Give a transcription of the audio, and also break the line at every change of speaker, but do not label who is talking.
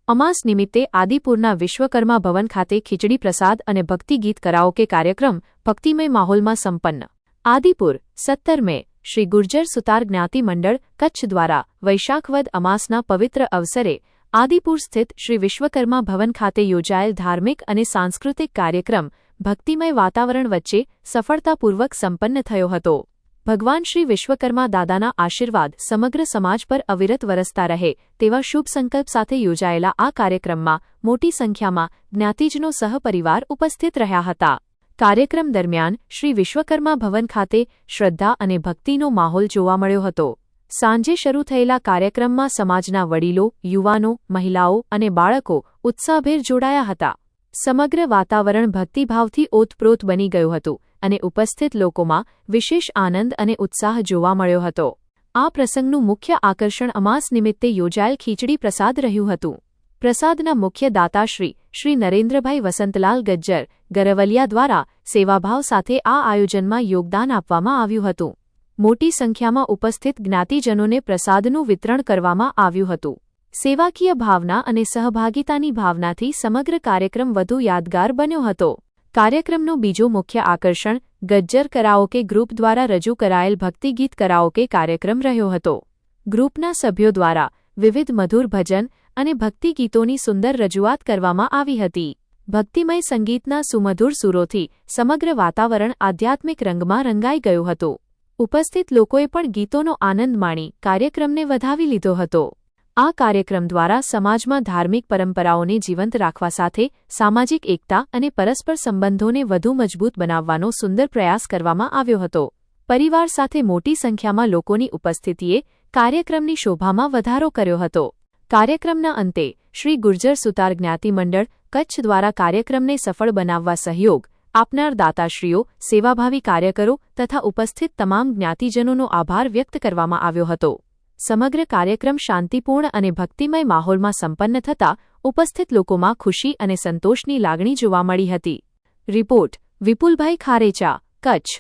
અમાસ નિમિત્તે આદિપુરના વિશ્વકર્મા ભવન ખાતે ખીચડી પ્રસાદ અને ભક્તિ ગીત કરાઓકે કાર્યક્રમ ભક્તિમય માહોલમાં સંપન્ન। આદિપુર 17 મે શ્રી ગુર્જર સુતાર જ્ઞાતિ મંડળ કચ્છ દ્વારા વૈશાખ વદ અમાસના પવિત્ર અવસરે આદિપુર સ્થિત શ્રી વિશ્વકર્મા ભવન ખાતે યોજાયેલ ધાર્મિક અને સાંસ્કૃતિક કાર્યક્રમ ભક્તિમય વાતાવરણ વચ્ચે સફળતાપૂર્વક સંપન્ન થયો હતો। ભગવાન શ્રી વિશ્વકર્મા દાદાના આશીર્વાદ સમગ્ર સમાજ પર અવિરત વરસતા રહે તેવા શુભ સંકલ્પ સાથે યોજાયેલા આ કાર્યક્રમમાં મોટી સંખ્યામાં જ્ઞાતિજનો સહપરિવાર ઉપસ્થિત રહ્યા હતા। કાર્યક્રમ દરમિયાન શ્રી વિશ્વકર્મા ભવન ખાતે શ્રદ્ધા અને ભક્તિનો માહોલ જોવા મળ્યો હતો। સાંજે શરૂ થયેલા કાર્યક્રમમાં સમાજના વડીલો, યુવાનો, મહિલાઓ અને બાળકો ઉત્સાહભેર જોડાયા હતા। સમગ્ર વાતાવરણ ભક્તિભાવથી ઓતપ્રોત બની ગયું હતું અને ઉપસ્થિત લોકોમાં વિશેષ આનંદ અને ઉત્સાહ જોવા મળ્યો હતો। આ પ્રસંગનું મુખ્ય આકર્ષણ અમાસ નિમિત્તે યોજાયેલ ખીચડી પ્રસાદ રહ્યું હતું। પ્રસાદના મુખ્ય દાતાશ્રી શ્રી નરેન્દ્રભાઈ વસંતલાલ ગજ્જર ગરવલિયા દ્વારા સેવાભાવ સાથે આ આયોજનમાં યોગદાન આપવામાં આવ્યું હતું। મોટી સંખ્યામાં ઉપસ્થિત જ્ઞાતિજનોને પ્રસાદનું વિતરણ કરવામાં આવ્યું હતું। સેવાકીય ભાવના અને સહભાગિતાની ભાવનાથી સમગ્ર કાર્યક્રમ વધુ યાદગાર બન્યો હતો। કાર્યક્રમનો બીજો મુખ્ય આકર્ષણ ગજ્જર કરાઓકે ગ્રુપ દ્વારા રજૂ કરાયેલ ભક્તિગીત કરાઓકે કાર્યક્રમ રહ્યો હતો। ગ્રુપના સભ્યો દ્વારા વિવિધ મધુર ભજન અને ભક્તિગીતોની સુંદર રજૂઆત કરવામાં આવી હતી। ભક્તિમય સંગીતના સુમધુર સુરોથી સમગ્ર વાતાવરણ આધ્યાત્મિક રંગમાં રંગાઈ ગયું હતું। ઉપસ્થિત લોકોએ પણ ગીતોનો આનંદ માણી કાર્યક્રમને વધાવી લીધો હતો। આ કાર્યક્રમ દ્વારા સમાજમાં ધાર્મિક પરંપરાઓને જીવંત રાખવા સાથે સામાજિક એકતા અને પરસ્પર સંબંધોને વધુ મજબૂત બનાવવાનો સુંદર પ્રયાસ કરવામાં આવ્યો હતો। પરિવાર સાથે મોટી સંખ્યામાં લોકોની ઉપસ્થિતિએ કાર્યક્રમની શોભામાં વધારો કર્યો હતો। કાર્યક્રમના અંતે શ્રી ગુર્જર સુતાર જ્ઞાતિ મંડળ કચ્છ દ્વારા કાર્યક્રમને સફળ બનાવવા સહયોગ આપનાર દાતાશ્રીઓ, સેવાભાવી કાર્યકરો તથા ઉપસ્થિત તમામ જ્ઞાતિજનોનો આભાર વ્યક્ત કરવામાં આવ્યો હતો। સમગ્ર કાર્યક્રમ શાંતિપૂર્ણ અને ભક્તિમય માહોલમાં સંપન્ન થતાં ઉપસ્થિત લોકોમાં ખુશી અને સંતોષની લાગણી જોવા મળી હતી। રિપોર્ટ વિપુલભાઈ ખારેચા, કચ્છ।